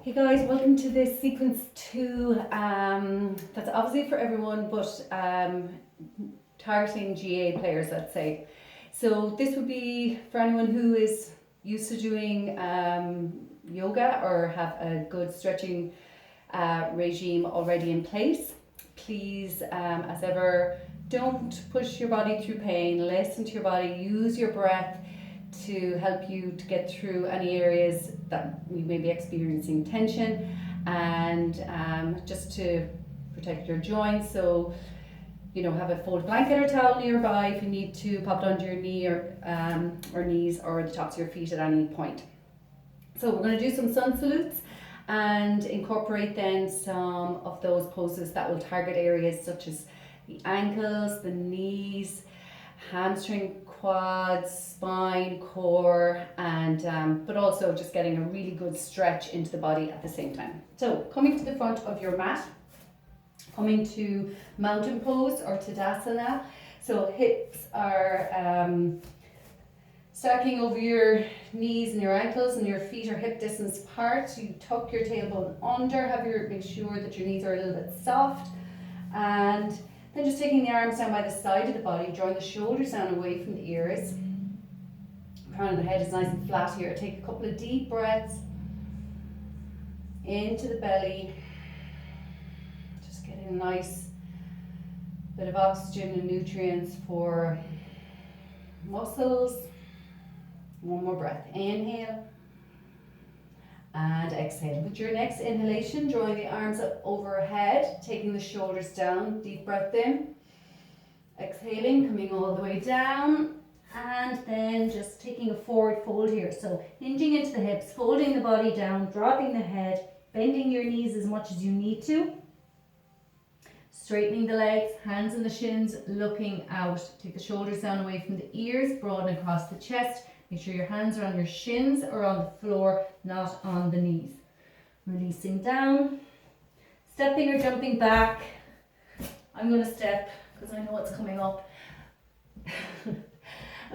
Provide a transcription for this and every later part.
Hey guys, welcome to this sequence 2. That's obviously for everyone, but targeting GAA players, let's say. So this would be for anyone who is used to doing yoga or have a good stretching regime already in place. Please, as ever, don't push your body through pain. Listen to your body. Use your breath to help you to get through any areas that we may be experiencing tension, and just to protect your joints. So, have a folded blanket or towel nearby if you need to. Pop it under your knee or knees or the tops of your feet at any point. So we're going to do some sun salutes and incorporate then some of those poses that will target areas such as the ankles, the knees, hamstring, quads, spine, core, and but also just getting a really good stretch into the body at the same time. So coming to the front of your mat, coming to mountain pose or Tadasana. So hips are stacking over your knees and your ankles, and your feet are hip distance apart. So you tuck your tailbone under, make sure that your knees are a little bit soft, and then just taking the arms down by the side of the body, drawing the shoulders down away from the ears. Crown of the head is nice and flat here. Take a couple of deep breaths into the belly. Just getting a nice bit of oxygen and nutrients for muscles. One more breath. Inhale and exhale. With your next inhalation, drawing the arms up overhead, taking the shoulders down. Deep breath in. Exhaling, coming all the way down, and then just taking a forward fold here. So hinging into the hips, folding the body down, dropping the head, bending your knees as much as you need to. Straightening the legs, hands on the shins, looking out. Take the shoulders down away from the ears, broaden across the chest. Make sure your hands are on your shins or on the floor, not on the knees. Releasing down, stepping or jumping back. I'm going to step because I know what's coming up. And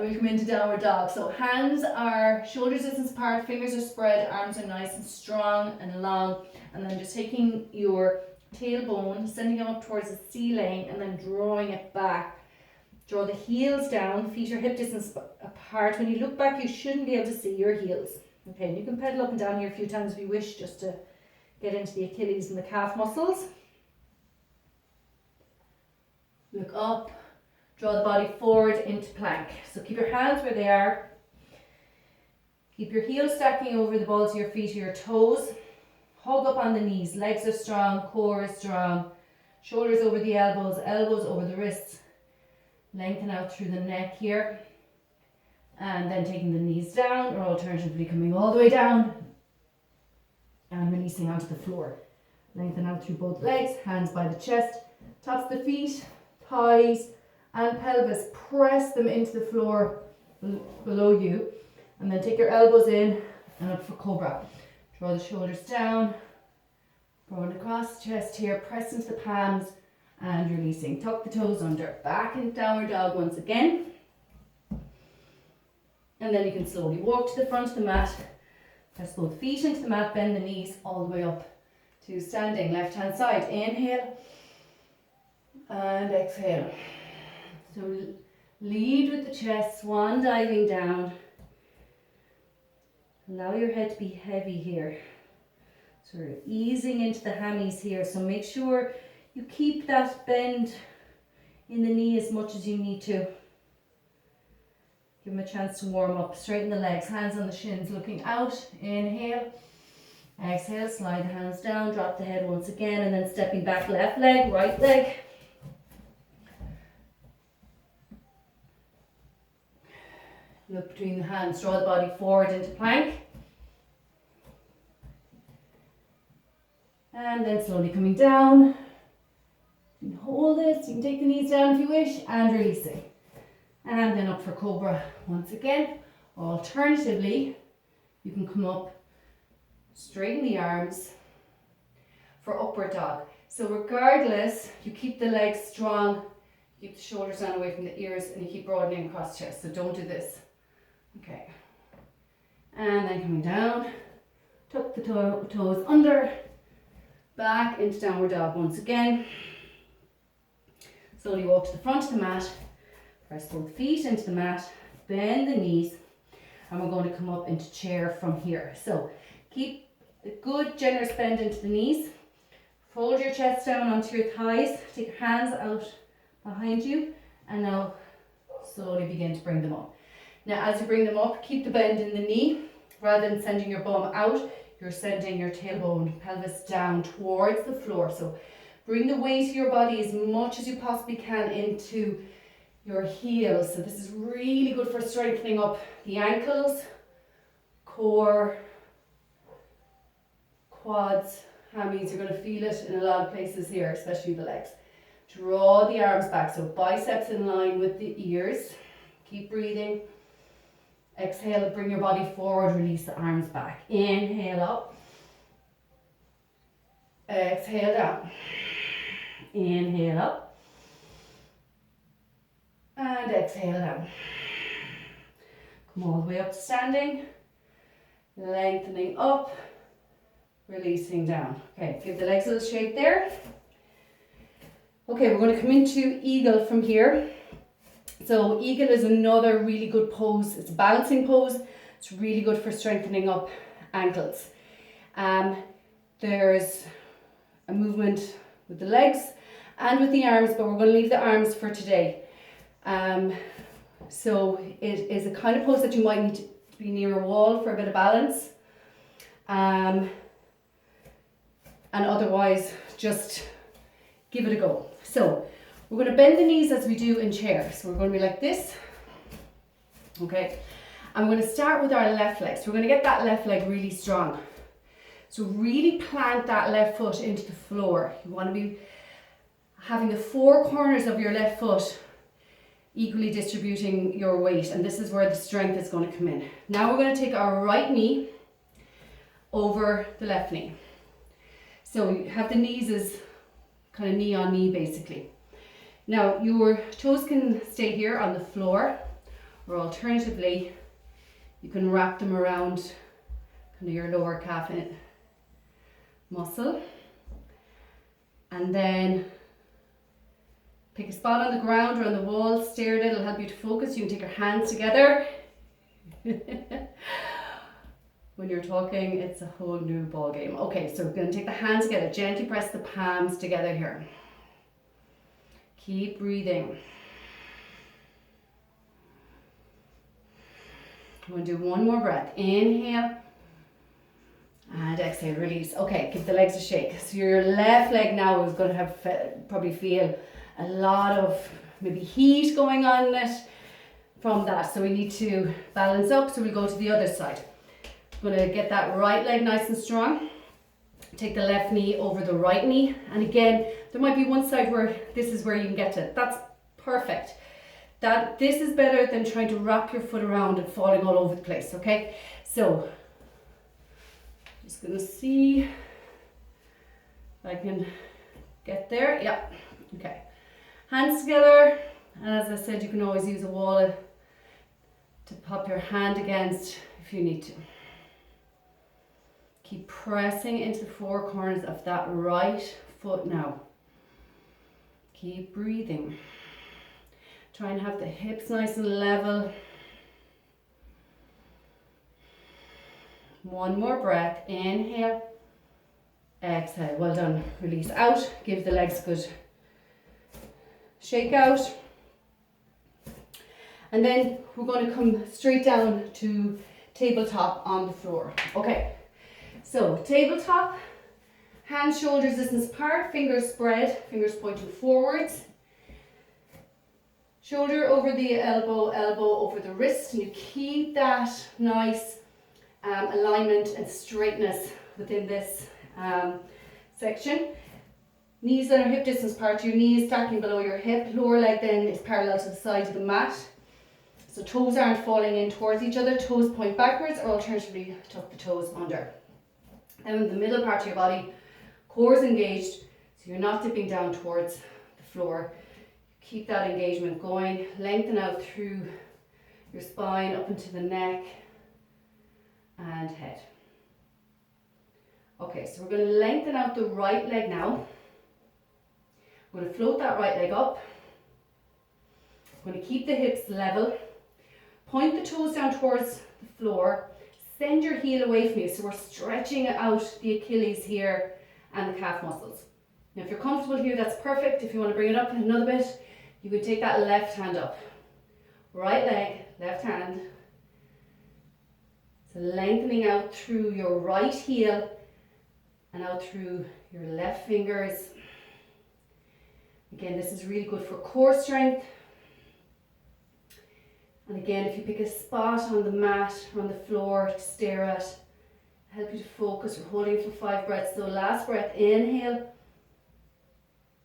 we come into downward dog. So hands are shoulders distance apart, fingers are spread, arms are nice and strong and long. And then just taking your tailbone, sending it up towards the ceiling and then drawing it back. Draw the heels down, feet are hip distance apart. When you look back, you shouldn't be able to see your heels. Okay, and you can pedal up and down here a few times if you wish, just to get into the Achilles and the calf muscles. Look up, draw the body forward into plank. So keep your hands where they are. Keep your heels stacking over the balls of your feet or your toes. Hug up on the knees, legs are strong, core is strong. Shoulders over the elbows, elbows over the wrists. Lengthen out through the neck here. And then taking the knees down, or alternatively coming all the way down and releasing onto the floor. Lengthen out through both legs, hands by the chest, tops of the feet, thighs and pelvis. Press them into the floor below you, and then take your elbows in and up for cobra. Draw the shoulders down, broaden across the chest here, press into the palms and releasing. Tuck the toes under, back into downward dog once again. And then you can slowly walk to the front of the mat, press both feet into the mat, bend the knees all the way up to standing. Left hand side, inhale and exhale. So lead with the chest, swan diving down. Allow your head to be heavy here. Sort of easing into the hammies here. So make sure you keep that bend in the knee as much as you need to. Give them a chance to warm up. Straighten the legs, hands on the shins, looking out. Inhale. Exhale, slide the hands down, drop the head once again, and then stepping back, left leg, right leg. Look between the hands, draw the body forward into plank. And then slowly coming down. You can hold this, you can take the knees down if you wish, and releasing. And then up for cobra once again. Alternatively, you can come up, straighten the arms for upward dog. So regardless, you keep the legs strong, keep the shoulders down away from the ears, and you keep broadening across the chest. So don't do this. Okay. And then coming down, Tuck the toes under, back into downward dog once again. Slowly walk to the front of the mat, press both feet into the mat, bend the knees, and we're going to come up into chair from here. So keep a good generous bend into the knees, fold your chest down onto your thighs, take your hands out behind you, and now slowly begin to bring them up. Now as you bring them up, keep the bend in the knee. Rather than sending your bum out, you're sending your tailbone, pelvis down towards the floor. So bring the weight of your body as much as you possibly can into your heels. So this is really good for strengthening up the ankles, core, quads, hammies. You're going to feel it in a lot of places here, especially the legs. Draw the arms back, so biceps in line with the ears. Keep breathing. Exhale, bring your body forward, release the arms back. Inhale up. Exhale down. Inhale up. And exhale down. Come all the way up to standing. Lengthening up. Releasing down. Okay, give the legs a little shake there. Okay, we're going to come into eagle from here. So eagle is another really good pose. It's a balancing pose. It's really good for strengthening up ankles. There's a movement with the legs and with the arms, but we're going to leave the arms for today. So it is a kind of pose that you might need to be near a wall for a bit of balance. And otherwise, just give it a go. So we're going to bend the knees as we do in chair. So we're going to be like this. Okay. I'm going to start with our left leg. So we're going to get that left leg really strong. So really plant that left foot into the floor. You want to be having the four corners of your left foot equally distributing your weight. And this is where the strength is going to come in. Now we're going to take our right knee over the left knee. So you have the knees as kind of knee on knee basically. Now your toes can stay here on the floor, or alternatively you can wrap them around kind of your lower calf muscle, and then pick a spot on the ground or on the wall, stare at it, it'll help you to focus. You can take your hands together. When you're talking, it's a whole new ball game. Okay, so we're going to take the hands together, gently press the palms together here. Keep breathing. I'm going to do one more breath. Inhale and exhale, release. Okay, give the legs a shake. So your left leg now is going to have probably feel a lot of maybe heat going on in it from that. So we need to balance up. So we'll go to the other side. I'm going to get that right leg nice and strong. Take the left knee over the right knee, and again there might be one side where this is where you can get to. That's perfect. This is better than trying to wrap your foot around and falling all over the place. Okay, so just gonna see if I can get there. Yeah, okay, hands together, and as I said, you can always use a wall to pop your hand against if you need to. Keep pressing into the four corners of that right foot now. Keep breathing. Try and have the hips nice and level. One more breath. Inhale. Exhale. Well done. Release out. Give the legs a good shake out. And then we're going to come straight down to tabletop on the floor. Okay. So tabletop, hands, shoulders distance apart, fingers spread, fingers pointing forwards. Shoulder over the elbow, elbow over the wrist, and you keep that nice alignment and straightness within this section. Knees that are hip distance apart, your knees stacking below your hip, lower leg then is parallel to the side of the mat. So toes aren't falling in towards each other, toes point backwards, or alternatively tuck the toes under. Then in the middle part of your body, core is engaged, so you're not dipping down towards the floor. Keep that engagement going. Lengthen out through your spine, up into the neck and head. Okay, so we're going to lengthen out the right leg now. We're going to float that right leg up. We're going to keep the hips level. Point the toes down towards the floor. Send your heel away from you. So we're stretching out the Achilles here and the calf muscles. Now if you're comfortable here, that's perfect. If you want to bring it up another bit, you can take that left hand up. Right leg, left hand. So lengthening out through your right heel and out through your left fingers. Again, this is really good for core strength. And again, if you pick a spot on the mat or on the floor to stare at, help you to focus. We're holding for 5 breaths. So last breath, inhale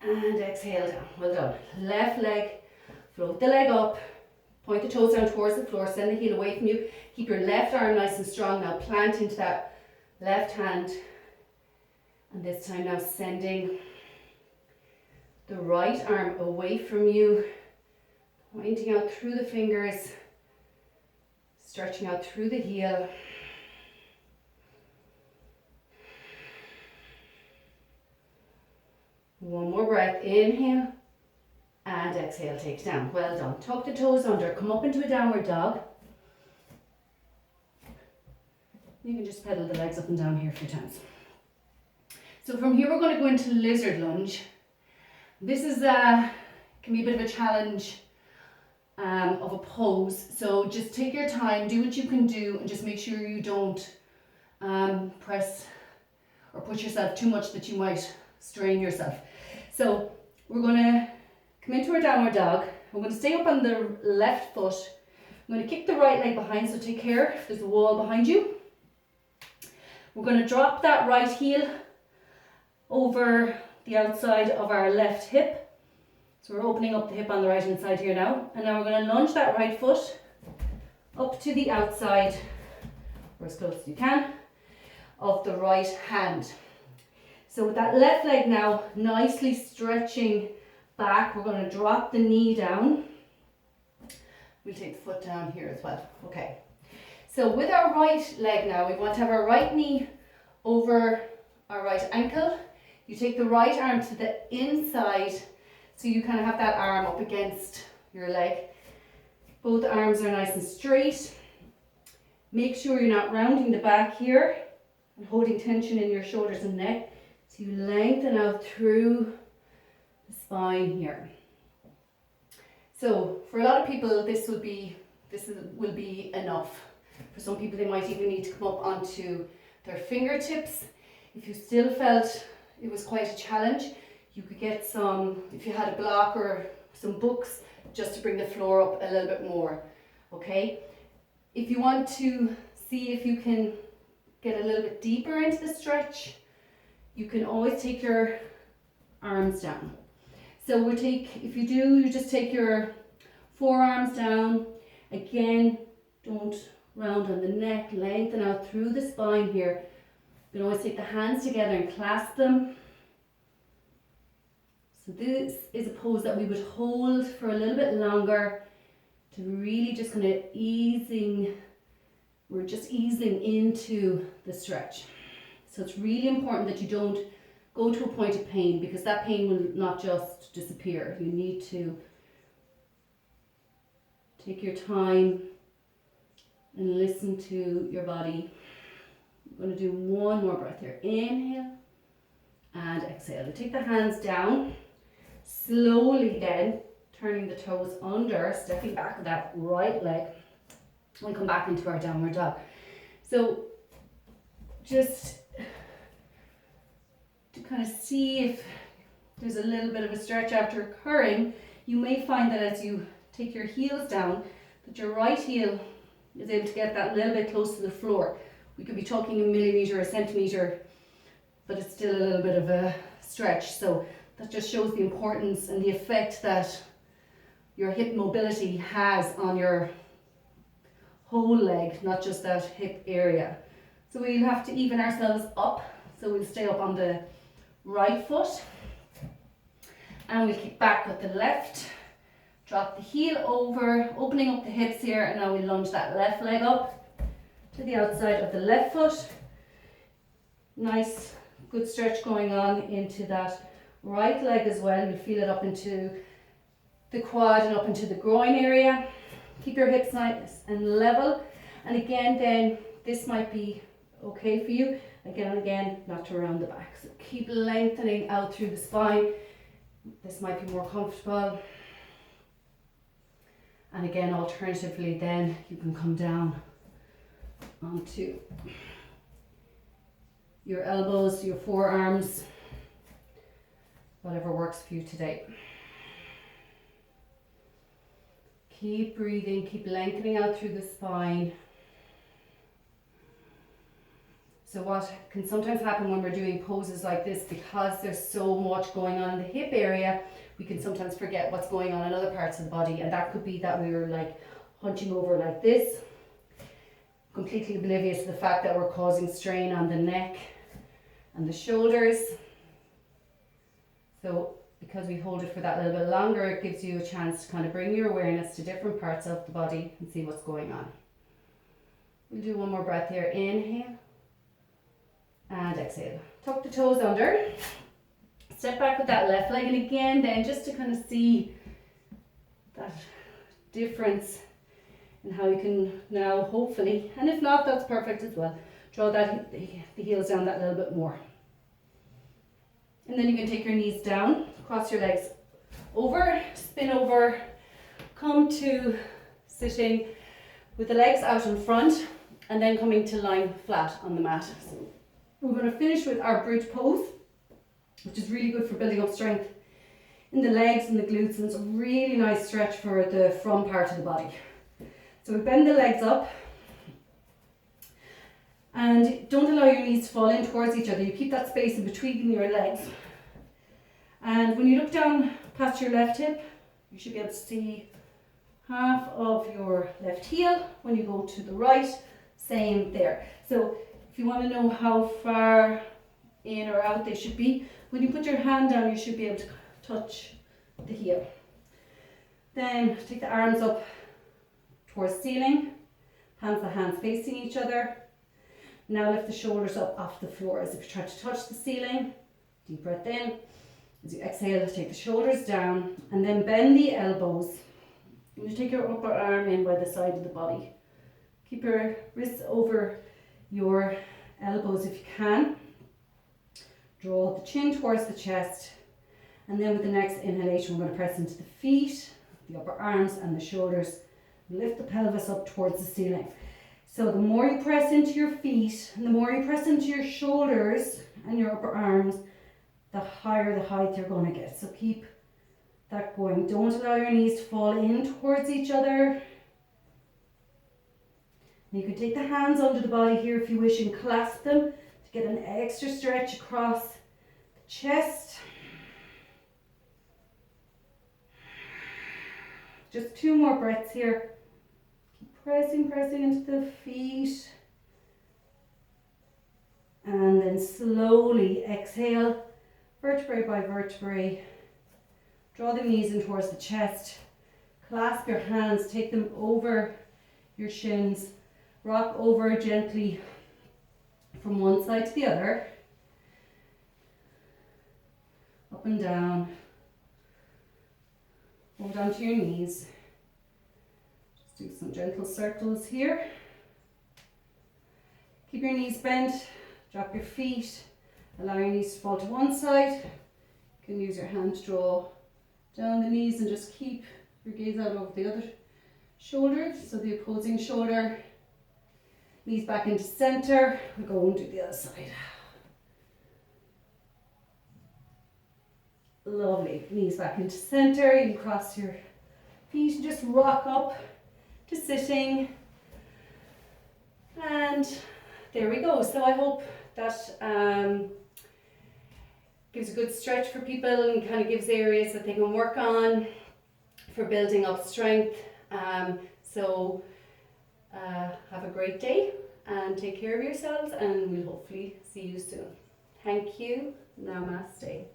and exhale down. Well done. Left leg, float the leg up, point the toes down towards the floor, send the heel away from you. Keep your left arm nice and strong. Now plant into that left hand. And this time now sending the right arm away from you, pointing out through the fingers, stretching out through the heel. One more breath, inhale and exhale, take it down. Well done. Tuck the toes under, come up into a downward dog. You can just pedal the legs up and down here a few times. So from here we're going to go into lizard lunge. This is can be a bit of a challenge of a pose, so just take your time, do what you can do, and just make sure you don't press or push yourself too much that you might strain yourself. So we're going to come into our downward dog. We're going to stay up on the left foot. I'm going to kick the right leg behind, so take care if there's a wall behind you. We're going to drop that right heel over the outside of our left hip. So we're opening up the hip on the right hand side here now. And now we're going to lunge that right foot up to the outside, or as close as you can, of the right hand. So with that left leg now nicely stretching back, we're going to drop the knee down. We'll take the foot down here as well. Okay. So with our right leg now, we want to have our right knee over our right ankle. You take the right arm to the inside, so you kind of have that arm up against your leg. Both arms are nice and straight. Make sure you're not rounding the back here and holding tension in your shoulders and neck. So you lengthen out through the spine here. So for a lot of people, this will be enough. For some people, they might even need to come up onto their fingertips. If you still felt it was quite a challenge, you could get some, if you had a block or some books, just to bring the floor up a little bit more, okay? If you want to see if you can get a little bit deeper into the stretch, you can always take your arms down. So if you do, you just take your forearms down. Again, don't round on the neck, lengthen out through the spine here. You can always take the hands together and clasp them. So this is a pose that we would hold for a little bit longer to really just kind of we're just easing into the stretch. So it's really important that you don't go to a point of pain, because that pain will not just disappear. You need to take your time and listen to your body. I'm going to do one more breath here. Inhale and exhale. Take the hands down. Slowly then, turning the toes under, stepping back with that right leg. We'll come back into our downward dog. So just to kind of see if there's a little bit of a stretch after occurring, you may find that as you take your heels down, that your right heel is able to get that little bit close to the floor. We could be talking a millimetre, a centimetre, but it's still a little bit of a stretch. So that just shows the importance and the effect that your hip mobility has on your whole leg, not just that hip area. So we'll have to even ourselves up. So we'll stay up on the right foot and we'll kick back with the left. Drop the heel over, opening up the hips here, and now we lunge that left leg up to the outside of the left foot. Nice, good stretch going on into that right leg as well. You feel it up into the quad and up into the groin area. Keep your hips nice and level. And again, then this might be okay for you. Again and again, not to around the back. So keep lengthening out through the spine. This might be more comfortable. And again, alternatively, then you can come down onto your elbows, your forearms, whatever works for you today. Keep breathing, keep lengthening out through the spine. So what can sometimes happen when we're doing poses like this, because there's so much going on in the hip area, we can sometimes forget what's going on in other parts of the body, and that could be that we were like hunching over like this, completely oblivious to the fact that we're causing strain on the neck and the shoulders. So because we hold it for that little bit longer, it gives you a chance to kind of bring your awareness to different parts of the body and see what's going on. We'll do one more breath here. Inhale and exhale. Tuck the toes under. Step back with that left leg, and again then just to kind of see that difference in how you can now hopefully, and if not, that's perfect as well, draw that the heels down that little bit more. And then you can take your knees down, cross your legs over, spin over, come to sitting with the legs out in front, and then coming to lying flat on the mat. So we're going to finish with our bridge pose, which is really good for building up strength in the legs and the glutes, and it's a really nice stretch for the front part of the body. So we bend the legs up, and don't allow your knees to fall in towards each other. You keep that space in between your legs. And when you look down past your left hip, you should be able to see half of your left heel. When you go to the right, same there. So if you want to know how far in or out they should be, when you put your hand down, you should be able to touch the heel. Then take the arms up towards the ceiling, plant the hands facing each other. Now lift the shoulders up off the floor as if you're trying to touch the ceiling. Deep breath in. As you exhale, take the shoulders down, and then bend the elbows. And you take your upper arm in by the side of the body. Keep your wrists over your elbows if you can. Draw the chin towards the chest, and then with the next inhalation, we're going to press into the feet, the upper arms, and the shoulders. Lift the pelvis up towards the ceiling. So the more you press into your feet, and the more you press into your shoulders and your upper arms, the higher the height you're going to get. So keep that going. Don't allow your knees to fall in towards each other. And you can take the hands under the body here if you wish and clasp them to get an extra stretch across the chest. Just 2 more breaths here. Keep pressing into the feet. And then slowly exhale, vertebrae by vertebrae. Draw the knees in towards the chest. Clasp your hands, take them over your shins. Rock over gently from one side to the other. Up and down. Hold on to your knees. Just do some gentle circles here. Keep your knees bent. Drop your feet. Allow your knees to fall to one side. You can use your hand to draw down the knees and just keep your gaze out over the other shoulder. So the opposing shoulder. Knees back into center. We'll go and do the other side. Lovely. Knees back into center. You can cross your feet and just rock up to sitting. And there we go. So I hope that gives a good stretch for people and kind of gives areas that they can work on for building up strength. Have a great day and take care of yourselves, and we'll hopefully see you soon. Thank you. Namaste.